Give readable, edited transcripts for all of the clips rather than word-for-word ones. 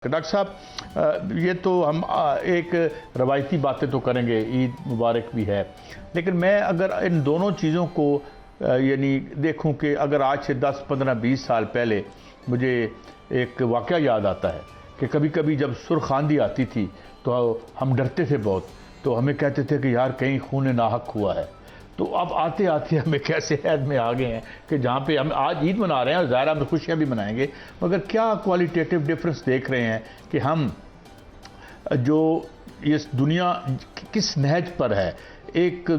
Doctor صاحب یہ تو ہم ایک روایتی باتیں تو کریں گے، عید مبارک بھی ہے، لیکن میں اگر ان دونوں چیزوں کو یعنی دیکھوں کہ اگر آج سے 10 15 20 سال پہلے مجھے ایک واقعہ یاد آتا ہے کہ کبھی کبھی جب سرخ آندھی آتی تھی تو ہم ڈرتے تھے بہت، تو ہمیں کہتے تھے کہ یار کہیں خون ناحق ہوا ہے۔ تو اب آتے آتے ہمیں کیسے عہد میں آ گئے ہیں کہ جہاں پہ ہم آج عید منا رہے ہیں اور ظاہر ہم خوشیاں بھی منائیں گے، مگر کیا کوالٹیٹیو ڈفرنس دیکھ رہے ہیں کہ ہم جو اس دنیا کس نہج پر ہے، ایک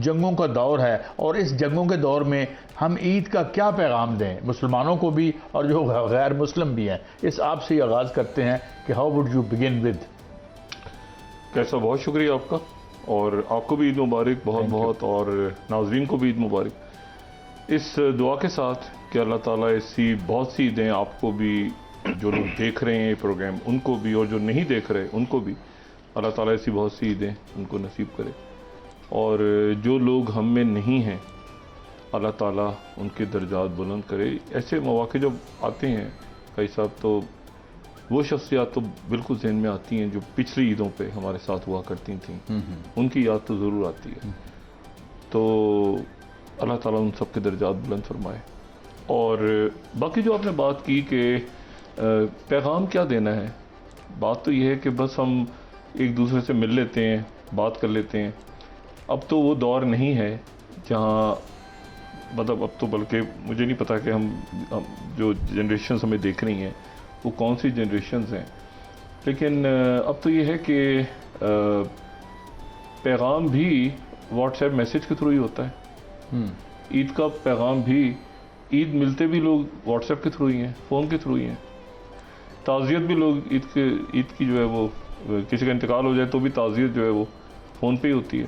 جنگوں کا دور ہے، اور اس جنگوں کے دور میں ہم عید کا کیا پیغام دیں مسلمانوں کو بھی اور جو غیر مسلم بھی ہیں۔ اس آپ سے ہی آغاز کرتے ہیں کہ how would you begin with. کیسا بہت شکریہ آپ کا، اور آپ کو بھی عید مبارک بہت بہت، اور ناظرین کو بھی عید مبارک، اس دعا کے ساتھ کہ اللہ تعالیٰ ایسی بہت سی عیدیں آپ کو بھی، جو لوگ دیکھ رہے ہیں یہ پروگرام ان کو بھی، اور جو نہیں دیکھ رہے ان کو بھی اللہ تعالیٰ ایسی بہت سی عیدیں ان کو نصیب کرے، اور جو لوگ ہم میں نہیں ہیں اللہ تعالیٰ ان کے درجات بلند کرے۔ ایسے مواقع جب آتے ہیں کئی صاحب، تو وہ شخصیات تو بالکل ذہن میں آتی ہیں جو پچھلی عیدوں پہ ہمارے ساتھ ہوا کرتی تھیں، ان کی یاد تو ضرور آتی ہے۔ تو اللہ تعالیٰ ان سب کے درجات بلند فرمائے۔ اور باقی جو آپ نے بات کی کہ پیغام کیا دینا ہے، بات تو یہ ہے کہ بس ہم ایک دوسرے سے مل لیتے ہیں، بات کر لیتے ہیں۔ اب تو وہ دور نہیں ہے جہاں مطلب، اب تو بلکہ مجھے نہیں پتا کہ ہم جو جنریشنز ہمیں دیکھ رہی ہیں وہ کون سی جنریشنز ہیں، لیکن اب تو یہ ہے کہ پیغام بھی واٹس ایپ میسیج کے تھرو ہی ہوتا ہے۔ عید کا پیغام بھی، عید ملتے بھی لوگ واٹس ایپ کے تھرو ہی ہیں، فون کے تھرو ہی ہیں۔ تعزیت بھی لوگ عید کی جو ہے وہ، کسی کا انتقال ہو جائے تو بھی تعزیت جو ہے وہ فون پہ ہی ہوتی ہے۔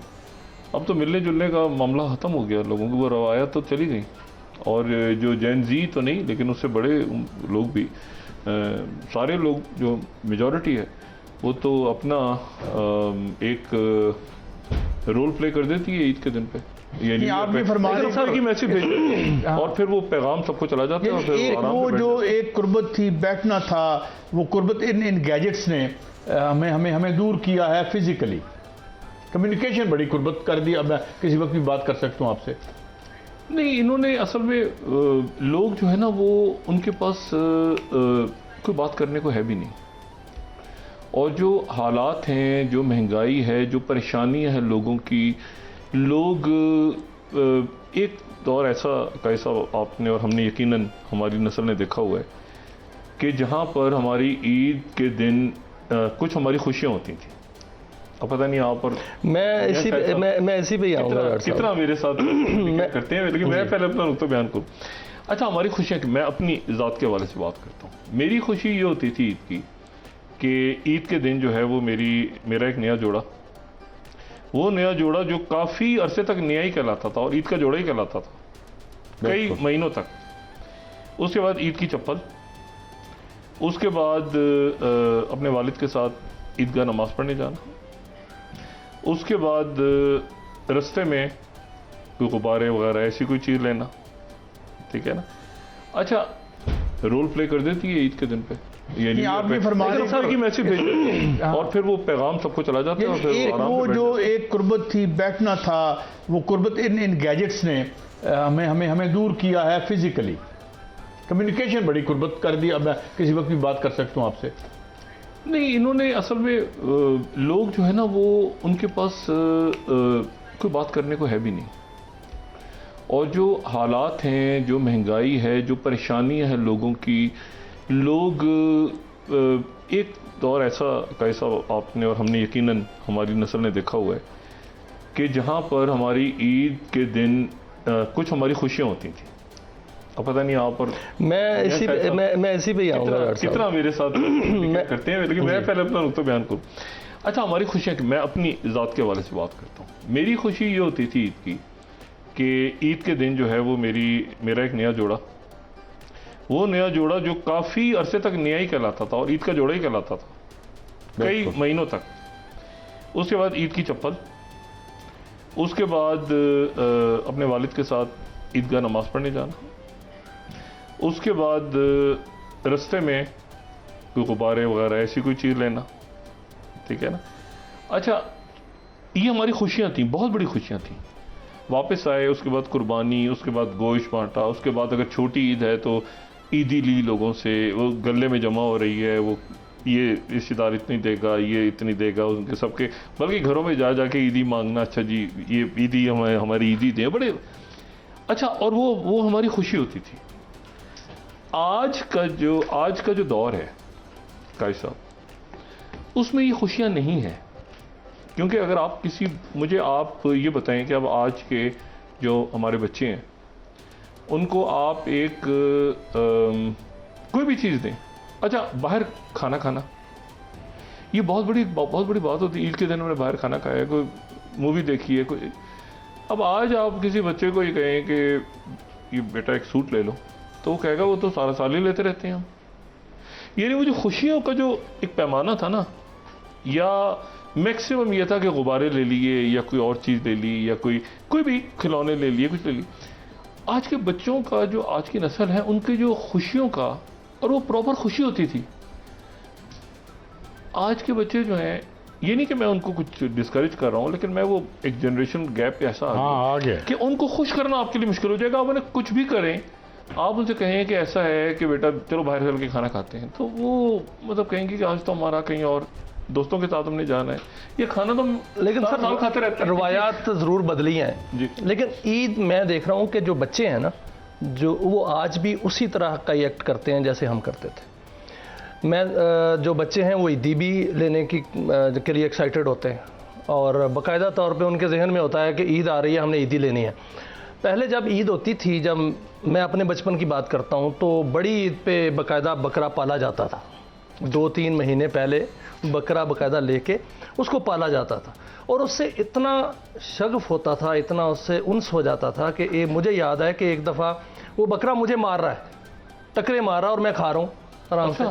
اب تو ملنے جلنے کا معاملہ ختم ہو گیا، لوگوں کی وہ روایات تو چلی گئی، اور جو جین زی تو نہیں لیکن اس سے بڑے لوگ بھی، سارے لوگ جو میجورٹی ہے وہ تو اپنا ایک رول پلے کر دیتی ہے عید کے دن پہ، یعنی آپ نے فرمایا کہ میسج بھیج، اور پھر وہ پیغام سب کو چلا جاتا ہے، اور پھر وہ جو ایک قربت تھی، بیٹھنا تھا، وہ قربت ان گیجٹس نے ہمیں دور کیا ہے فزیکلی۔ کمیونیکیشن بڑی قربت کر دی۔ اب میں کسی وقت بھی بات کر سکتا ہوں آپ سے۔ نہیں، انہوں نے اصل میں لوگ جو ہے نا وہ ان کے پاس کوئی بات کرنے کو ہے بھی نہیں، اور جو حالات ہیں، جو مہنگائی ہے، جو پریشانیاں ہیں لوگوں کی، لوگ ایک دور ایسا آپ نے اور ہم نے یقیناً ہماری نسل نے دیکھا ہوا ہے کہ جہاں پر ہماری عید کے دن کچھ ہماری خوشیاں ہوتی تھیں۔ اب پتہ نہیں آپ اور میں اسی پہ ہی آؤں گا کتنا میرے ساتھ کرتے ہیں، لیکن میں پہلے اپنا نقطہ بیان کروں۔ اچھا، ہماری خوشیاں، میں اپنی ذات کے حوالے سے بات کرتا ہوں۔ میری خوشی یہ ہوتی تھی عید کی کہ عید کے دن جو ہے وہ میرا ایک نیا جوڑا جو کافی عرصے تک نیا ہی کہلاتا تھا، اور عید کا جوڑا ہی کہلاتا تھا کئی مہینوں تک۔ اس کے بعد عید کی چپل، اس کے بعد اپنے والد کے ساتھ عیدگاہ نماز پڑھنے جانا، اس کے بعد رستے میں کوئی غبارے وغیرہ ایسی کوئی چیز لینا، ٹھیک ہے نا۔ اچھا، رول پلے کر دیتی ہے عید کے دن پہ، یعنی آپ نے فرمایا کہ میسج بھیج، اور پھر وہ پیغام سب کو چلا جاتا ہے، اور پھر وہ جو ایک قربت تھی، بیٹھنا تھا، وہ قربت ان گیجٹس نے ہمیں دور کیا ہے فزیکلی۔ کمیونیکیشن بڑی قربت کر دی۔ اب میں کسی وقت بھی بات کر سکتا ہوں آپ سے۔ نہیں، انہوں نے اصل میں لوگ جو ہے نا وہ ان کے پاس کوئی بات کرنے کو ہے بھی نہیں، اور جو حالات ہیں، جو مہنگائی ہے، جو پریشانیاں ہیں لوگوں کی، لوگ ایک دور ایسا آپ نے اور ہم نے یقیناً ہماری نسل نے دیکھا ہوا ہے کہ جہاں پر ہماری عید کے دن کچھ ہماری خوشیاں ہوتی تھیں۔ اب پتہ نہیں آپ اور میں اسی پہ ہی آؤں گا کتنا میرے ساتھ کرتے ہیں، لیکن میں پہلے اپنا نقطہ بیان کروں۔ اچھا، ہماری خوشیاں، میں اپنی ذات کے حوالے سے بات کرتا ہوں۔ میری خوشی یہ ہوتی تھی عید کی کہ عید کے دن جو ہے وہ میرا ایک نیا جوڑا جو کافی عرصے تک نیا ہی کہلاتا تھا، اور عید کا جوڑا ہی کہلاتا تھا کئی مہینوں تک۔ اس کے بعد عید کی چپل، اس کے بعد اپنے والد کے ساتھ عیدگاہ نماز پڑھنے جانا، اس کے بعد رستے میں کوئی غبارے وغیرہ ایسی کوئی چیز لینا، ٹھیک ہے نا. اچھا یہ ہماری خوشیاں تھیں، بہت بڑی خوشیاں تھیں. واپس آئے، اس کے بعد قربانی، اس کے بعد گوشت بانٹا، اس کے بعد اگر چھوٹی عید ہے تو عیدی لی لوگوں سے، وہ گلے میں جمع ہو رہی ہے، وہ یہ رشتے دار اتنی دے گا، یہ اتنی دے گا، ان کے سب کے، بلکہ گھروں میں جا جا کے عیدی مانگنا، اچھا جی یہ عیدی ہماری عیدی دیں، بڑے اچھا. اور وہ ہماری خوشی ہوتی تھی. آج کا جو دور ہے قاری صاحب، اس میں یہ خوشیاں نہیں ہیں. کیونکہ اگر مجھے آپ یہ بتائیں کہ اب آج کے جو ہمارے بچے ہیں ان کو آپ ایک کوئی بھی چیز دیں، اچھا باہر کھانا یہ بہت بڑی بات ہوتی ہے. عید کے دن میں نے باہر کھانا کھایا ہے، کوئی مووی دیکھی ہے، کوئی. اب آج آپ کسی بچے کو یہ کہیں کہ یہ بیٹا ایک سوٹ لے لو، تو وہ کہے گا وہ تو سارا سال ہی لیتے رہتے ہیں ہم. یعنی وہ جو خوشیوں کا جو ایک پیمانہ تھا نا، یا میکسیمم یہ تھا کہ غبارے لے لیے یا کوئی اور چیز لے لی یا کوئی بھی کھلونے لے لیے، کچھ لے لی. آج کے بچوں کا جو آج کی نسل ہے، ان کی جو خوشیوں کا، اور وہ پراپر خوشی ہوتی تھی. آج کے بچے جو ہیں، یہ نہیں کہ میں ان کو کچھ ڈسکریج کر رہا ہوں، لیکن میں وہ ایک جنریشن گیپ ایسا آ گیا کہ ان کو خوش کرنا آپ کے لیے مشکل ہو جائے گا. آپ انہیں کچھ بھی کریں، آپ ان سے کہیں کہ ایسا ہے کہ بیٹا چلو باہر چل کے کھانا کھاتے ہیں، تو وہ مطلب کہیں گے کہ آج تو ہمارا کہیں اور دوستوں کے ساتھ ہم نے جانا ہے، یہ کھانا تو لیکن سر سر کھاتے رہتے ہیں. روایات ضرور بدلی ہیں جی. لیکن عید میں دیکھ رہا ہوں کہ جو بچے ہیں نا، جو وہ آج بھی اسی طرح کا ایکٹ کرتے ہیں جیسے ہم کرتے تھے. میں جو بچے ہیں وہ عیدی بھی لینے کے لیے ایکسائٹیڈ ہوتے ہیں، اور باقاعدہ طور پہ ان کے ذہن میں ہوتا ہے کہ عید آ رہی ہے، ہم نے عیدی لینی ہے. پہلے جب عید ہوتی تھی، جب میں اپنے بچپن کی بات کرتا ہوں، تو بڑی عید پہ باقاعدہ بکرا پالا جاتا تھا. 2-3 مہینے پہلے بکرا باقاعدہ لے کے اس کو پالا جاتا تھا، اور اس سے اتنا شغف ہوتا تھا، اتنا اس سے انس ہو جاتا تھا کہ مجھے یاد ہے کہ ایک دفعہ وہ بکرا مجھے مار رہا ہے، ٹکرے مار رہا، اور میں کھا رہا ہوں آرام سے،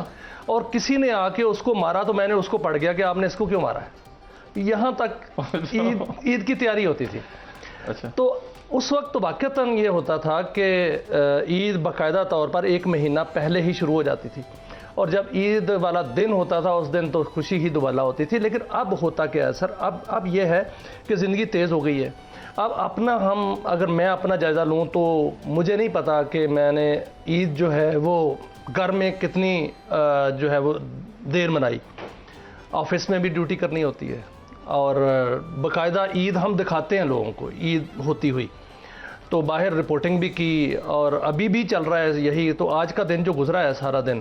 اور کسی نے آ کے اس کو مارا تو میں نے اس کو پڑھ گیا کہ آپ نے اس کو کیوں مارا ہے. یہاں تک عید کی تیاری ہوتی تھی. اچھا. تو اس وقت تو واقعتاً یہ ہوتا تھا کہ عید باقاعدہ طور پر 1 مہینہ پہلے ہی شروع ہو جاتی تھی، اور جب عید والا دن ہوتا تھا اس دن تو خوشی ہی دوبالا ہوتی تھی. لیکن اب ہوتا کیا ہے سر، اب یہ ہے کہ زندگی تیز ہو گئی ہے. اب اگر میں اپنا جائزہ لوں تو مجھے نہیں پتا کہ میں نے عید جو ہے وہ گھر میں کتنی جو ہے وہ دیر منائی. آفس میں بھی ڈیوٹی کرنی ہوتی ہے، اور باقاعدہ عید ہم دکھاتے ہیں لوگوں کو عید ہوتی ہوئی، تو باہر رپورٹنگ بھی کی، اور ابھی بھی چل رہا ہے یہی. تو آج کا دن جو گزرا ہے سارا دن،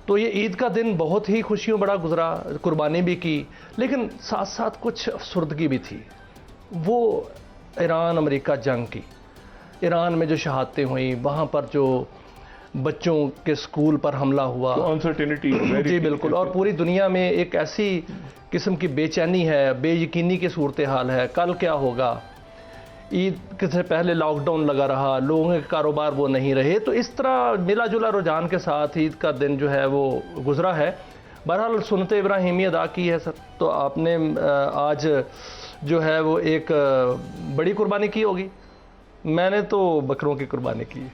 تو یہ عید کا دن بہت ہی خوشیوں بڑا گزرا، قربانی بھی کی، لیکن ساتھ ساتھ کچھ افسردگی بھی تھی. وہ ایران امریکہ جنگ کی، ایران میں جو شہادتیں ہوئیں، وہاں پر جو بچوں کے سکول پر حملہ ہوا، انسرٹینٹی. جی بالکل. اور پوری دنیا میں ایک ایسی قسم کی بے چینی ہے، بے یقینی کی صورتحال ہے، کل کیا ہوگا. عید سے پہلے لاک ڈاؤن لگا رہا، لوگوں کے کاروبار وہ نہیں رہے، تو اس طرح ملا جلا رجحان کے ساتھ عید کا دن جو ہے وہ گزرا ہے. بہرحال سنت ابراہیمی ادا کی ہے سر. تو آپ نے آج جو ہے وہ ایک بڑی قربانی کی ہوگی. میں نے تو بکروں کی قربانی کی.